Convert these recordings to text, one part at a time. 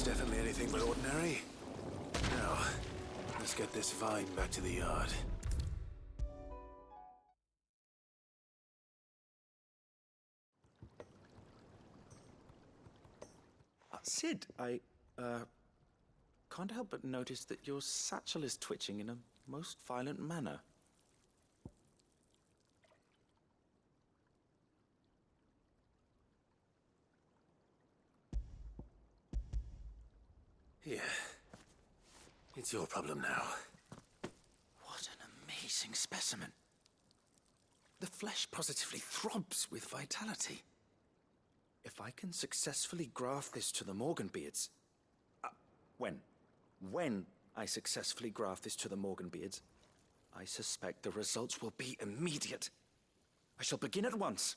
Definitely anything but ordinary. Now, let's get this vine back to the yard. Sid, I can't help but notice that your satchel is twitching in a most violent manner. Here. It's your problem now. What an amazing specimen. The flesh positively throbs with vitality. If I can successfully graft this to the Morganbeards... When I successfully graft this to the Morganbeards, I suspect the results will be immediate. I shall begin at once.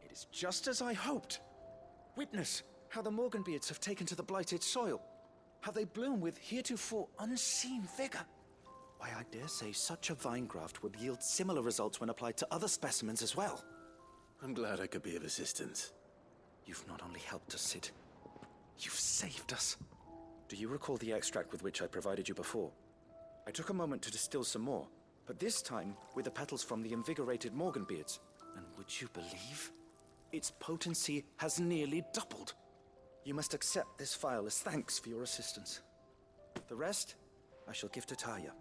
It is just as I hoped. Witness how the Morganbeards have taken to the blighted soil. How they bloom with heretofore unseen vigor. Why, I dare say such a vine graft would yield similar results when applied to other specimens as well. I'm glad I could be of assistance. You've not only helped us, Sid, you've saved us. Do you recall the extract with which I provided you before? I took a moment to distill some more, but this time with the petals from the invigorated Morganbeards. And would you believe? Its potency has nearly doubled. You must accept this vial as thanks for your assistance. The rest, I shall give to Taya.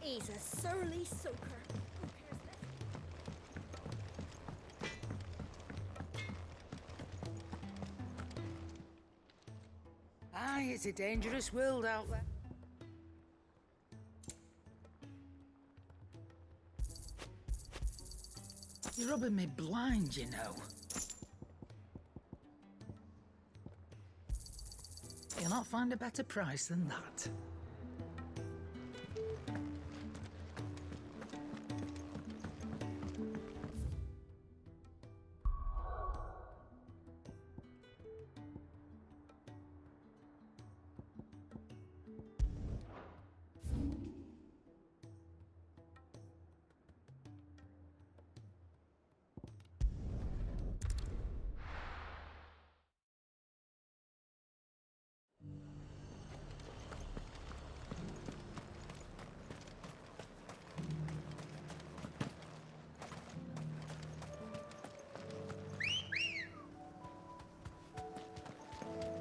He's a surly soaker. Who cares less? Aye, it's a dangerous world out there. You're rubbing me blind, you know. You'll not find a better price than that.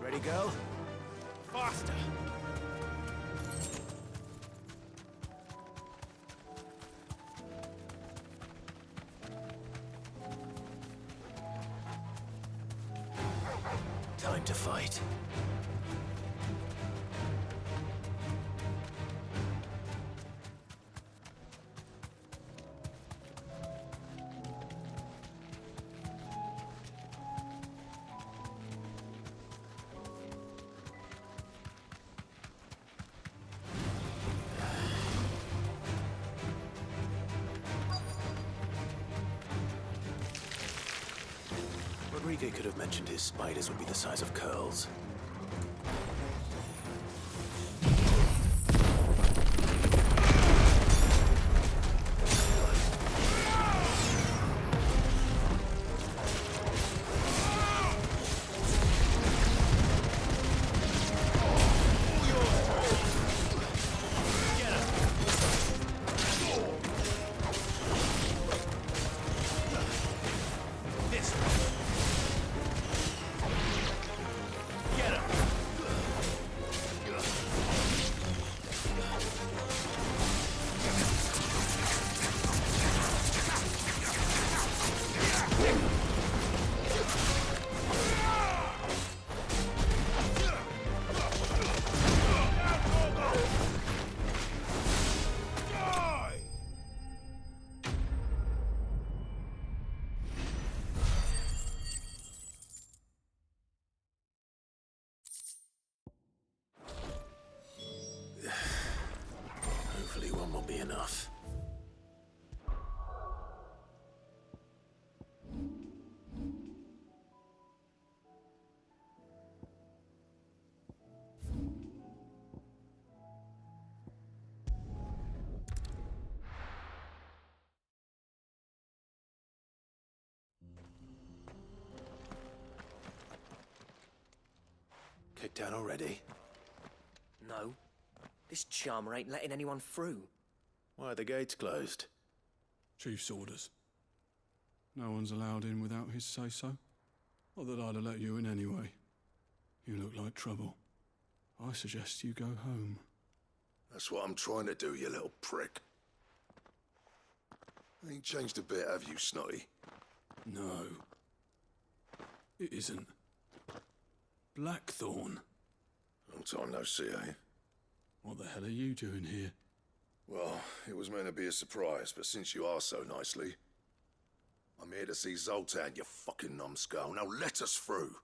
Ready, go? Faster! Time to fight. Rodriguez could have mentioned his spiders would be the size of curls. Hopefully one won't be enough. Kicked down already? No. This charmer ain't letting anyone through. Why are the gates closed? Chief's orders. No one's allowed in without his say-so. Not that I'd have let you in anyway. You look like trouble. I suggest you go home. That's what I'm trying to do, you little prick. Ain't changed a bit, have you, Snotty? No. It isn't. Blackthorn. Long time no see, eh? What the hell are you doing here? Well, it was meant to be a surprise, but since you are so nicely, I'm here to see Zoltan, you fucking numbskull. Now let us through.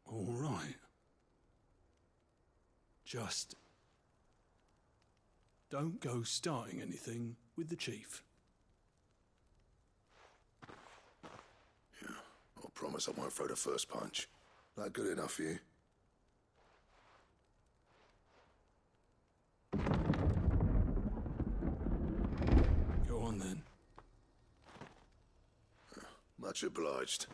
All right. Just don't go starting anything with the chief. Yeah, I promise I won't throw the first punch. That good enough for you? Go on then. Much obliged.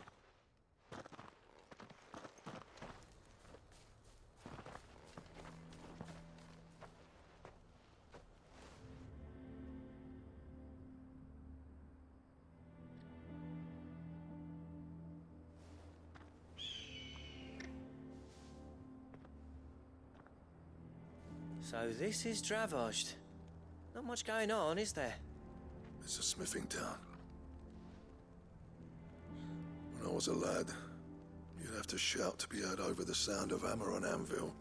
So this is Dravosht. Not Not much going on, is there? It's a smithing town. When I was a lad, you'd have to shout to be heard over the sound of hammer on anvil.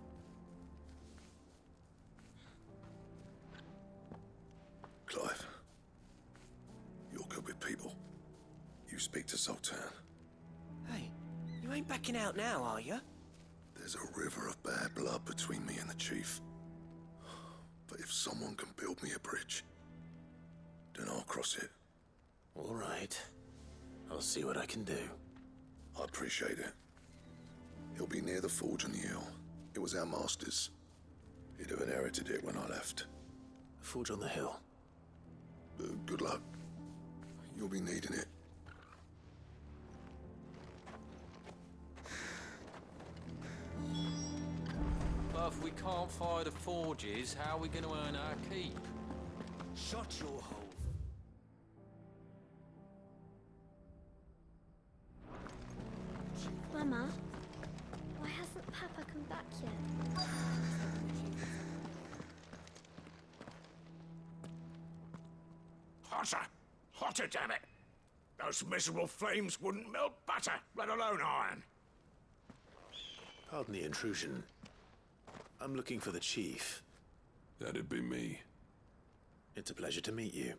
Clive, you're good with people. You speak to Zoltan. Hey, you ain't backing out now, are you? There's a river of bad blood between me and the chief. But if someone can build me a bridge, then I'll cross it. All right. I'll see what I can do. I appreciate it. He'll be near the forge on the hill. It was our master's. He'd have inherited it when I left. Forge on the hill. Good luck. You'll be needing it. But if we can't fire the forges, how are we going to earn our keep? Shut your hole. Mama, why hasn't Papa come back yet? Hotter! Hotter, damn it! Those miserable flames wouldn't melt butter, let alone iron. Pardon the intrusion. I'm looking for the chief. That'd be me. It's a pleasure to meet you.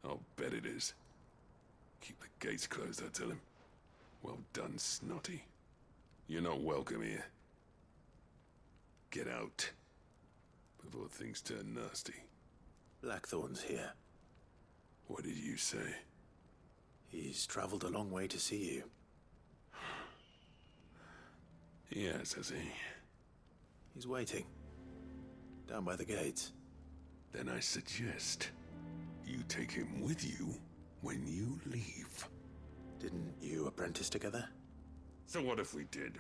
I'll bet it is. Keep the gates closed, I tell him. Well done, Snotty. You're not welcome here. Get out. Before things turn nasty. Blackthorn's here. What did you say? He's traveled a long way to see you. Yes, has he? He's waiting. Down by the gates. Then I suggest you take him with you when you leave. Didn't you apprentice together? So what if we did?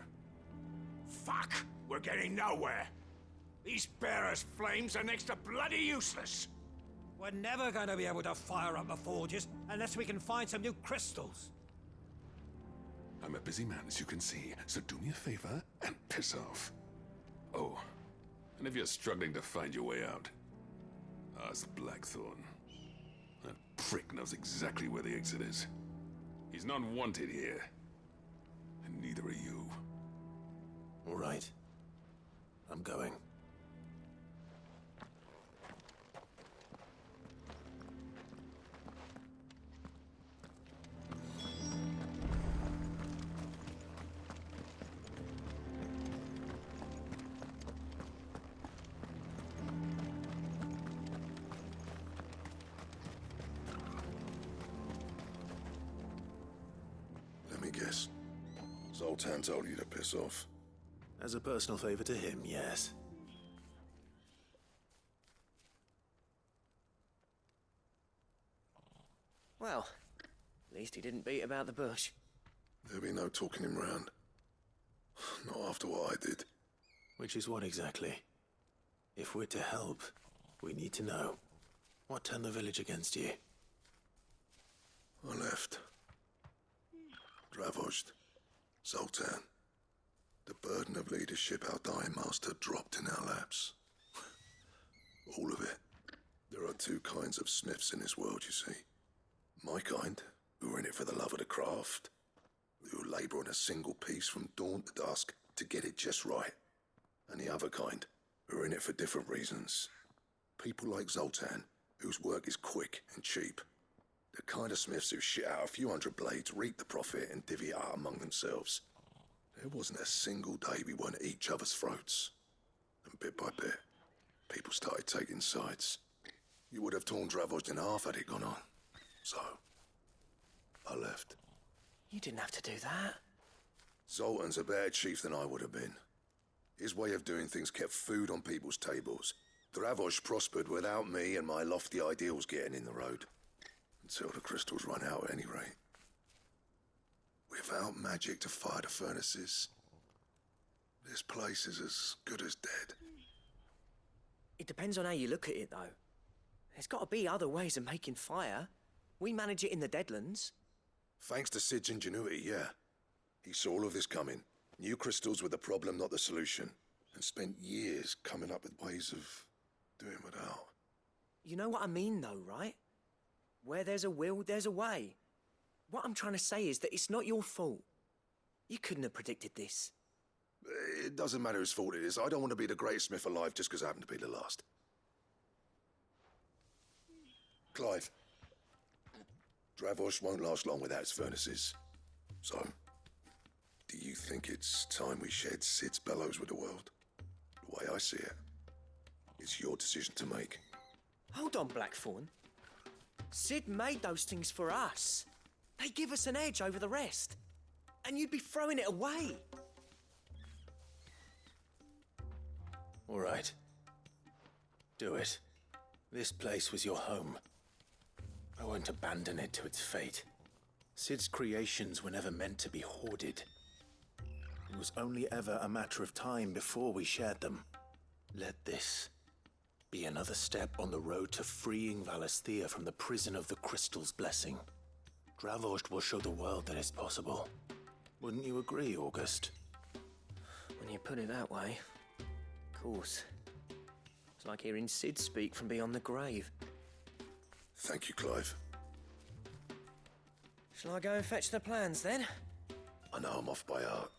Fuck! We're getting nowhere. These bearers' flames are next to bloody useless. We're never going to be able to fire up the forges unless we can find some new crystals. I'm a busy man, as you can see, so do me a favor and piss off. Oh, and if you're struggling to find your way out, ask Blackthorn. That prick knows exactly where the exit is. He's not wanted here, and neither are you. All right. I'm going. Let me guess. Zoltan told you to piss off. As a personal favor to him, yes. Well, at least he didn't beat about the bush. There'll be no talking him round. Not after what I did. Which is what exactly? If we're to help, we need to know. What turned the village against you? I left. Dravozd. Zoltan. The burden of leadership our dying master dropped in our laps. All of it. There are two kinds of smiths in this world, you see. My kind, who are in it for the love of the craft, who labour on a single piece from dawn to dusk to get it just right. And the other kind, who are in it for different reasons. People like Zoltan, whose work is quick and cheap. The kind of smiths who shit out a few hundred blades, reap the profit, and divvy it out among themselves. There wasn't a single day we weren't at each other's throats. And bit by bit, people started taking sides. You would have torn Dravozd in half had it gone on. So, I left. You didn't have to do that. Zoltan's a better chief than I would have been. His way of doing things kept food on people's tables. Dravozd prospered without me and my lofty ideals getting in the road. Until the crystals run out at any rate. Without magic to fire the furnaces, this place is as good as dead. It depends on how you look at it, though. There's got to be other ways of making fire. We manage it in the Deadlands. Thanks to Sid's ingenuity, yeah. He saw all of this coming. Knew crystals were the problem, not the solution. And spent years coming up with ways of doing without. You know what I mean, though, right? Where there's a will, there's a way. What I'm trying to say is that it's not your fault. You couldn't have predicted this. It doesn't matter whose fault it is. I don't want to be the greatest smith alive just because I happen to be the last. Clive, Dravosh won't last long without its furnaces. So, do you think it's time we shared Sid's bellows with the world? The way I see it, it's your decision to make. Hold on, Blackthorn. Sid made those things for us. They give us an edge over the rest. And you'd be throwing it away. All right. Do it. This place was your home. I won't abandon it to its fate. Sid's creations were never meant to be hoarded. It was only ever a matter of time before we shared them. Let this be another step on the road to freeing Valisthea from the prison of the Crystal's blessing. Dravost will show the world that it's possible. Wouldn't you agree, August? When you put it that way, of course. It's like hearing Sid speak from beyond the grave. Thank you, Clive. Shall I go and fetch the plans, then? I know I'm off by heart.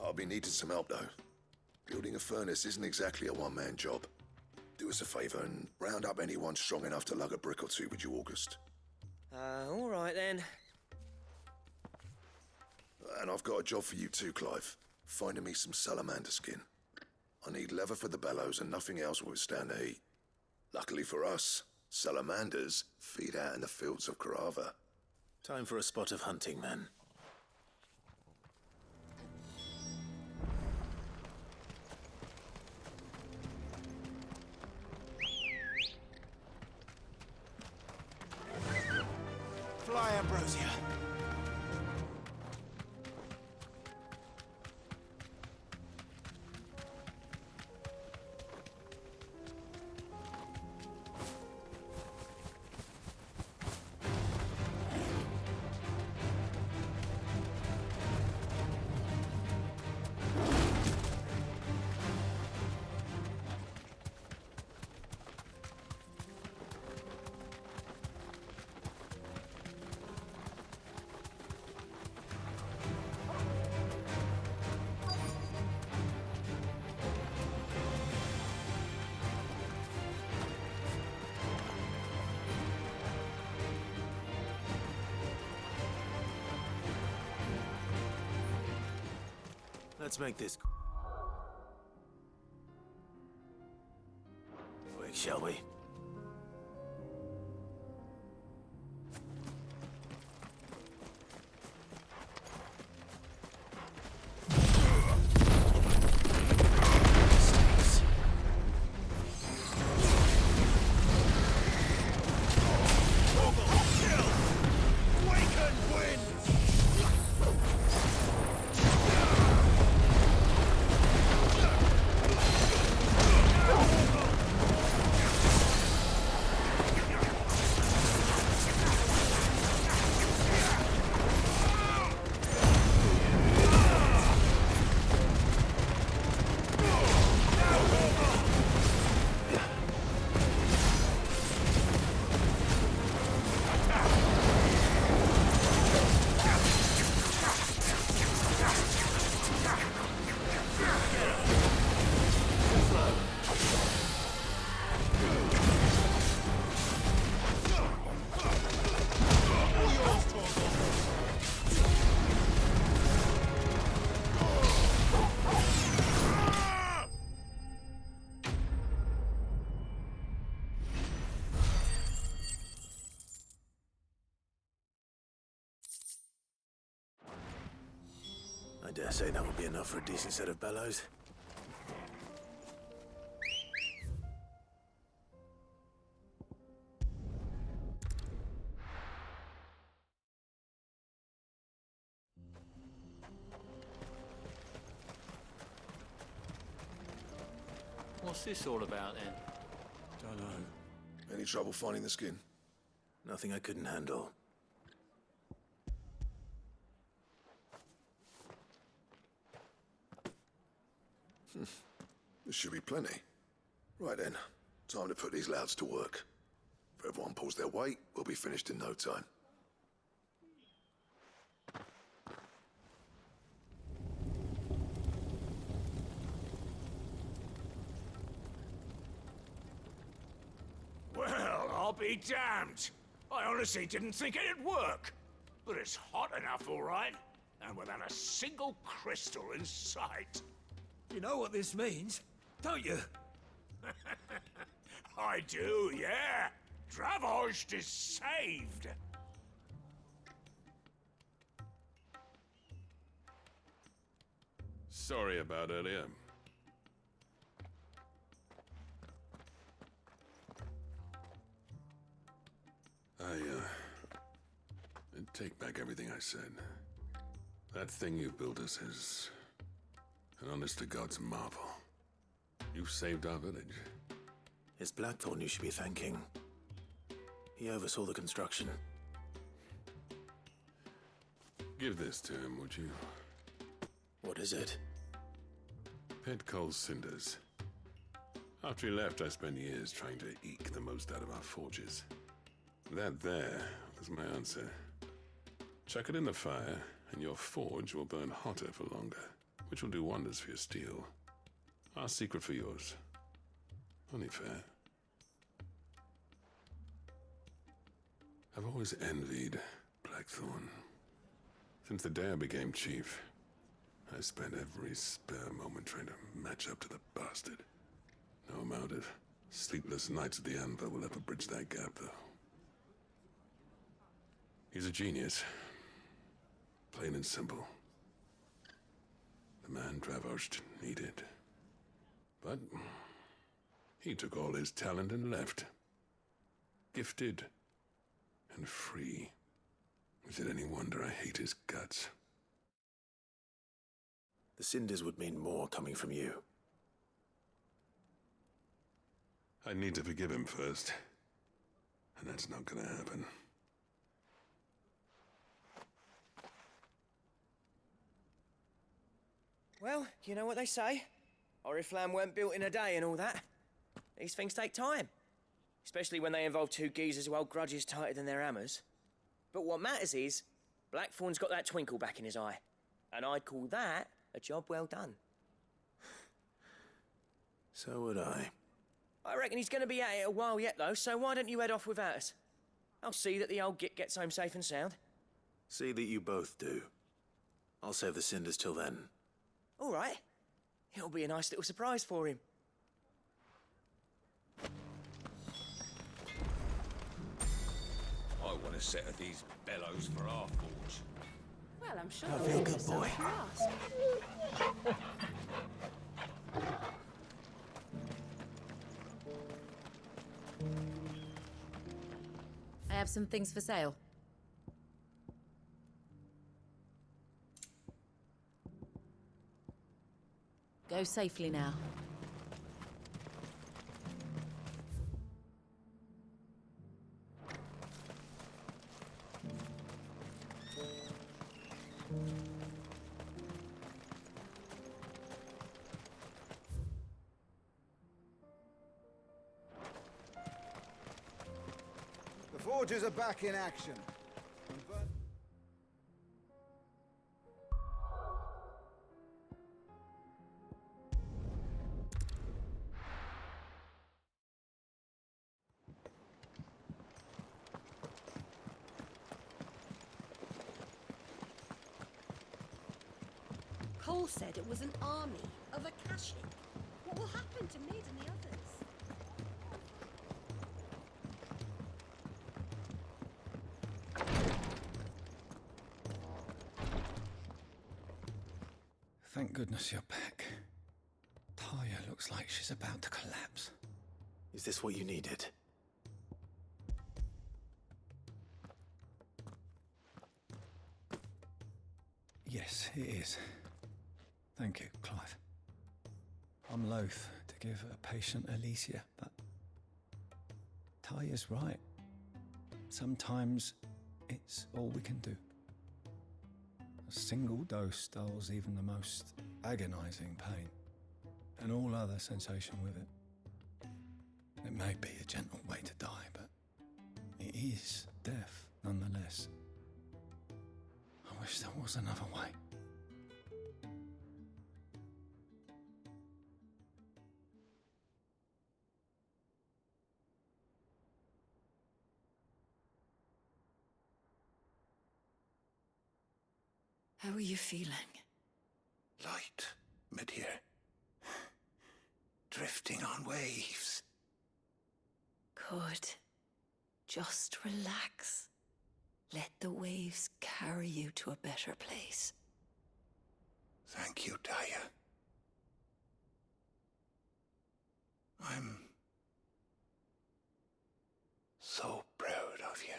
I'll be needing some help, though. Building a furnace isn't exactly a one-man job. Do us a favour and round up anyone strong enough to lug a brick or two with you, August. All right, then. And I've got a job for you too, Clive. Finding me some salamander skin. I need leather for the bellows and nothing else will withstand the heat. Luckily for us, salamanders feed out in the fields of Carava. Time for a spot of hunting, then. Fly, Ambrosia. Let's make this quick, shall we? I dare say that would be enough for a decent set of bellows. What's this all about, then? Don't know. Any trouble finding the skin? Nothing I couldn't handle. There should be plenty. Right then, Time to put these louds to work. If everyone pulls their weight, we'll be finished in no time. Well, I'll be damned. I honestly didn't think it'd work. But it's hot enough, all right. And without a single crystal in sight. You know what this means, don't you? I do, yeah. Dravost is saved. Sorry about earlier. I take back everything I said. That thing you built us is an honest-to-God's marvel. You saved our village. It's Blackthorn you should be thanking. He oversaw the construction. Give this to him, would you? What is it? Pit coal cinders. After he left, I spent years trying to eke the most out of our forges. That there was my answer. Chuck it in the fire, and your forge will burn hotter for longer, which will do wonders for your steel. Our secret for yours. Only fair. I've always envied Blackthorn. Since the day I became chief, I spent every spare moment trying to match up to the bastard. No amount of sleepless nights at the anvil will ever bridge that gap, though. He's a genius. Plain and simple. The man Dravost needed. But he took all his talent and left. Gifted and free. Is it any wonder I hate his guts? The cinders would mean more coming from you. I need to forgive him first. And that's not gonna happen. Well, you know what they say. Oriflamme weren't built in a day and all that. These things take time. Especially when they involve two geezers who hold grudges tighter than their hammers. But what matters is, Blackthorn's got that twinkle back in his eye. And I'd call that a job well done. So would I. I reckon he's going to be at it a while yet, though, so why don't you head off without us? I'll see that the old git gets home safe and sound. See that you both do. I'll save the cinders till then. All right. It'll be a nice little surprise for him. I want a set of these bellows for our forge. Well, I'm sure I feel good, boy. I have some things for sale. Go safely now. The forges are back in action. Cole said it was an army of Akashic. What will happen to Mid and the others? Thank goodness you're back. Taya looks like she's about to collapse. Is this what you needed? Yes, it is. Thank you, Clive. I'm loath to give a patient Alicia, but Taya's right. Sometimes it's all we can do. A single dose dulls even the most agonizing pain, and all other sensation with it. Let may be a gentle way to die, but it is death nonetheless. I wish there was another way. How are you feeling? Light, mid-here. Drifting on waves. Good. Just relax. Let the waves carry you to a better place. Thank you, Daya. I'm so proud of you.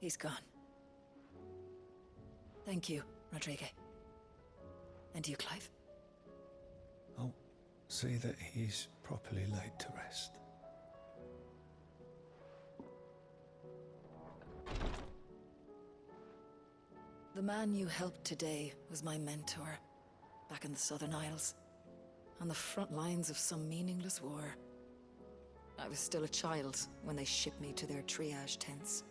He's gone. Thank you, Rodrigue. And you, Clive? I'll see that he's properly laid to rest. The man you helped today was my mentor, back in the Southern Isles, on the front lines of some meaningless war. I was still a child when they shipped me to their triage tents,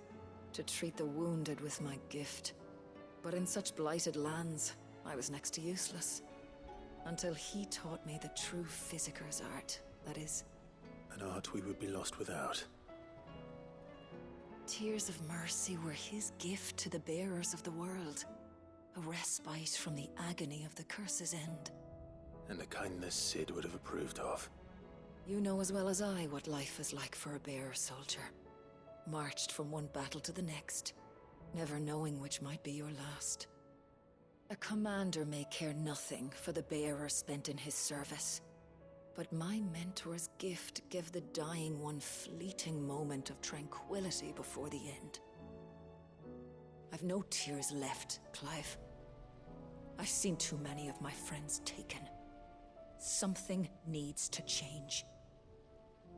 to treat the wounded with my gift. But in such blighted lands, I was next to useless. Until he taught me the true physicker's art, that is. An art we would be lost without. Tears of mercy were his gift to the bearers of the world. A respite from the agony of the curse's end. And a kindness Sid would have approved of. You know as well as I what life is like for a bearer soldier. Marched from one battle to the next, never knowing which might be your last. A commander may care nothing for the bearer spent in his service, but my mentor's gift gave the dying one fleeting moment of tranquility before the end. I've no tears left, Clive. I've seen too many of my friends taken. Something needs to change.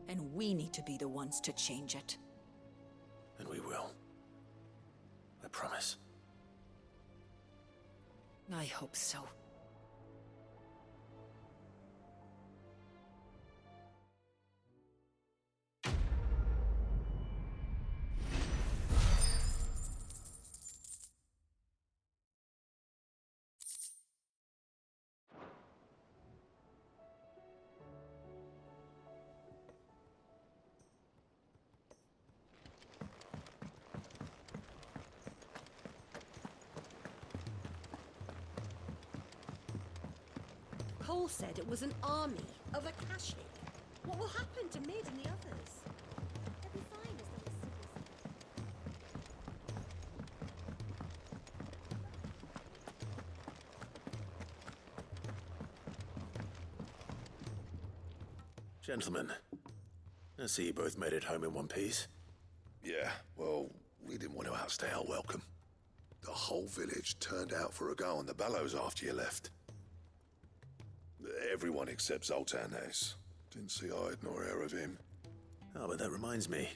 And we need to be the ones to change it. And we will. I promise. I hope so. Cole said it was an army of Akashic. What will happen to Mid and the others? They'll be fine as long as Gentlemen, I see you both made it home in one piece. Yeah, well, we didn't want to outstay our welcome. The whole village turned out for a go on the bellows after you left. Everyone except Zoltan, that is. Didn't see hide nor hair of him. Oh, but that reminds me.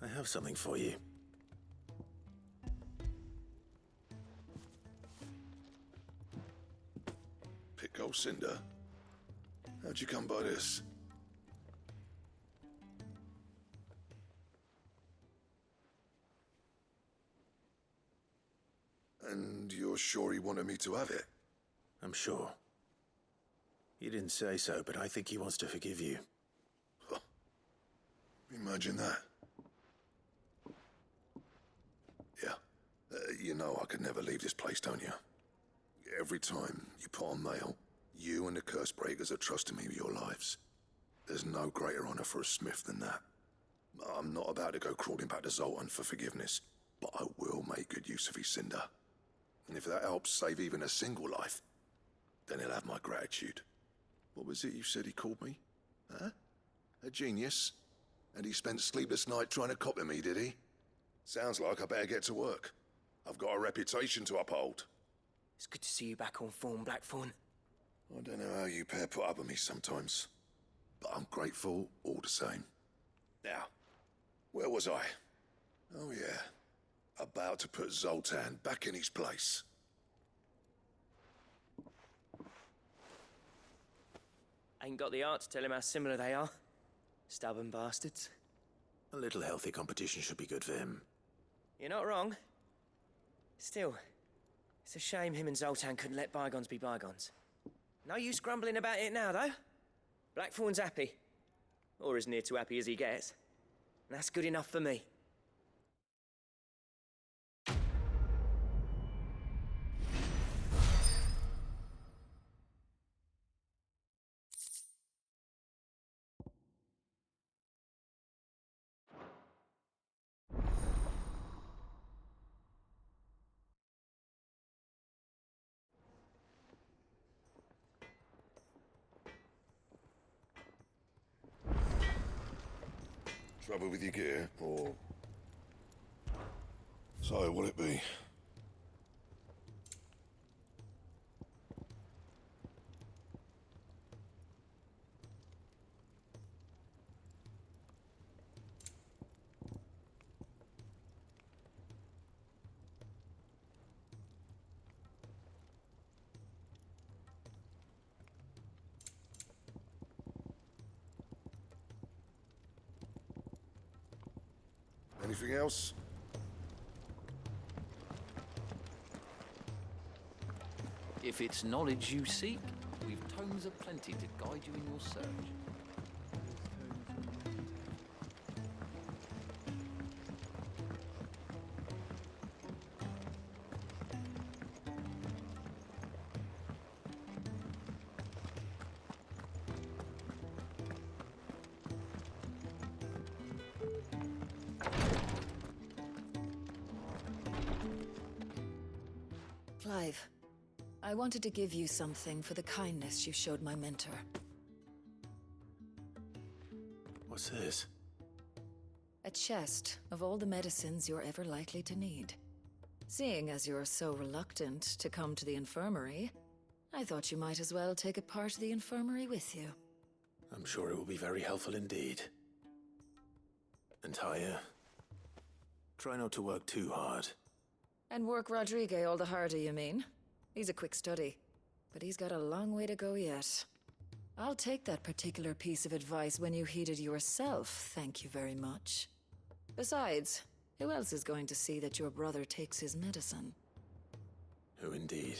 I have something for you. Pico Cinder? How'd you come by this? And you're sure he wanted me to have it? I'm sure. He didn't say so, but I think he wants to forgive you. Huh. Imagine that. Yeah. You know I could never leave this place, don't you? Every time you put on mail, you and the curse breakers are trusting me with your lives. There's no greater honor for a smith than that. I'm not about to go crawling back to Zoltan for forgiveness, but I will make good use of his cinder. And if that helps save even a single life, then he'll have my gratitude. What was it you said he called me? Huh? A genius? And he spent sleepless night trying to copy me, did he? Sounds like I better get to work. I've got a reputation to uphold. It's good to see you back on form, Blackthorn. I don't know how you pair put up with me sometimes, but I'm grateful all the same. Now, where was I? Oh yeah, about to put Zoltan back in his place. Ain't got the art to tell him how similar they are. Stubborn bastards. A little healthy competition should be good for him. You're not wrong. Still, it's a shame him and Zoltan couldn't let bygones be bygones. No use grumbling about it now, though. Blackthorn's happy. Or as near to happy as he gets. And that's good enough for me. Trouble with your gear, or... So, what'll it be? Anything else? If it's knowledge you seek, we've tomes aplenty to guide you in your search. Clive, I wanted to give you something for the kindness you showed my mentor. What's this? A chest of all the medicines you're ever likely to need. Seeing as you're so reluctant to come to the infirmary, I thought you might as well take a part of the infirmary with you. I'm sure it will be very helpful indeed. And Taya, try not to work too hard. And work Rodrigue all the harder, you mean? He's a quick study, but he's got a long way to go yet. I'll take that particular piece of advice when you heed it yourself, thank you very much. Besides, who else is going to see that your brother takes his medicine? Who indeed?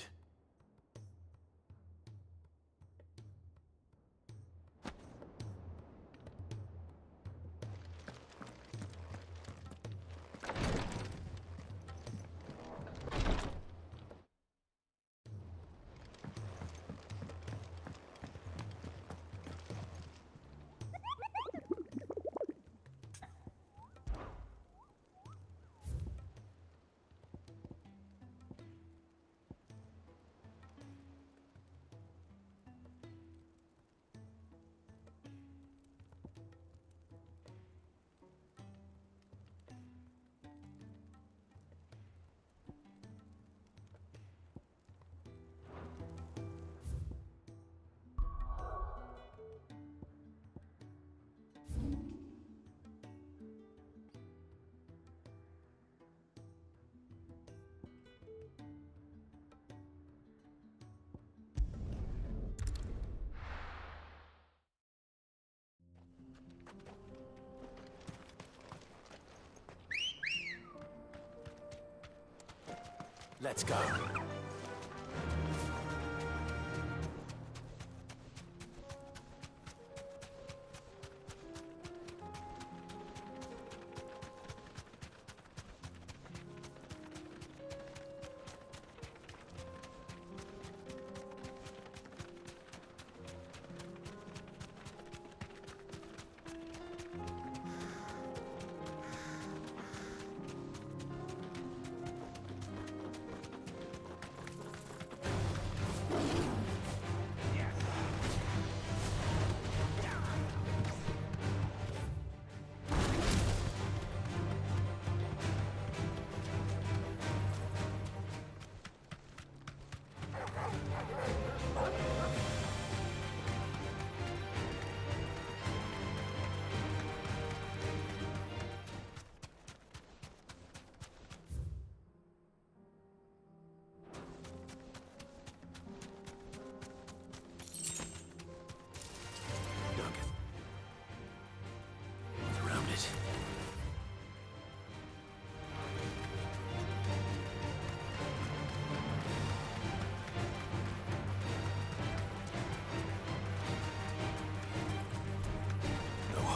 Let's go.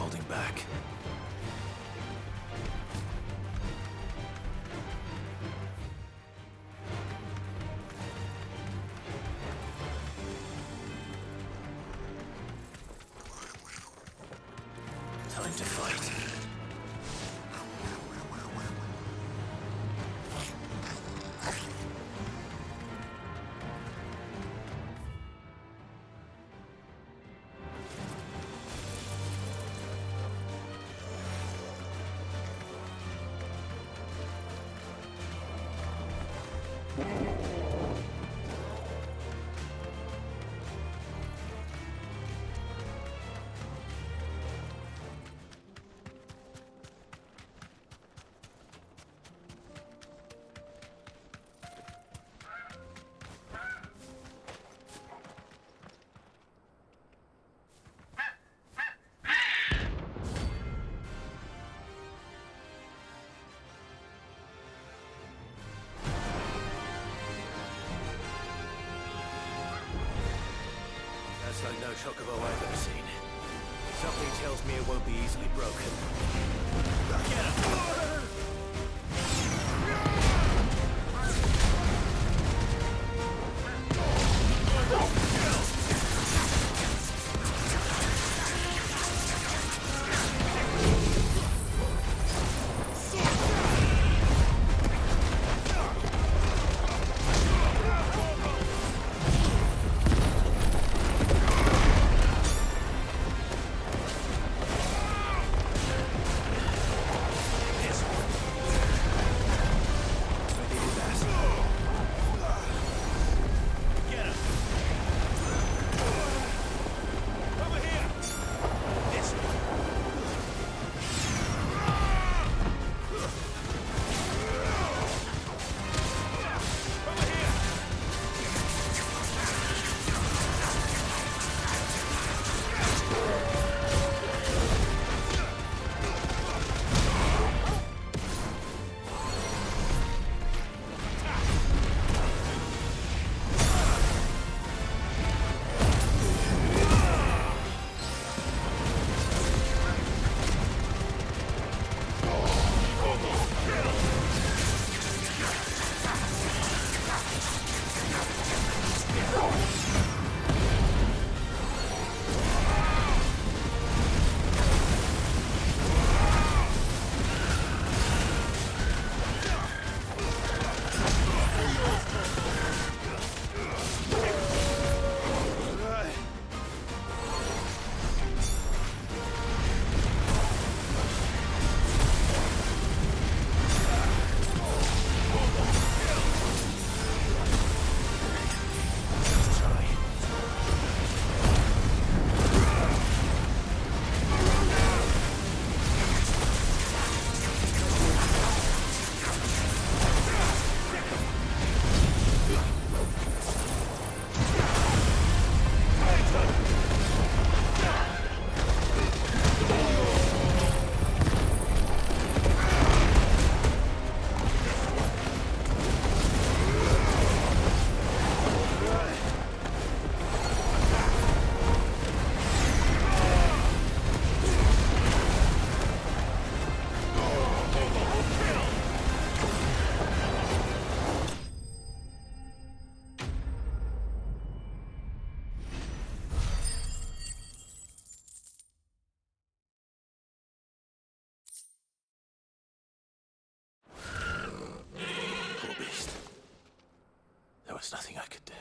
holding back. Time to fight. That's like no chocobo I've ever seen. Something tells me it won't be easily broken. Get him! was nothing I could do.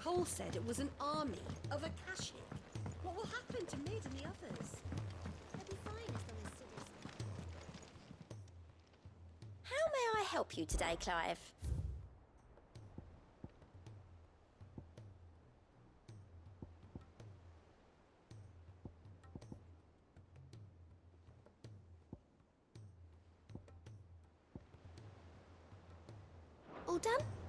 Cole said it was an army of Akashic. What will happen to Mid and the others? They'll be fine as long as Sid is... How may I help you today, Clive? All done?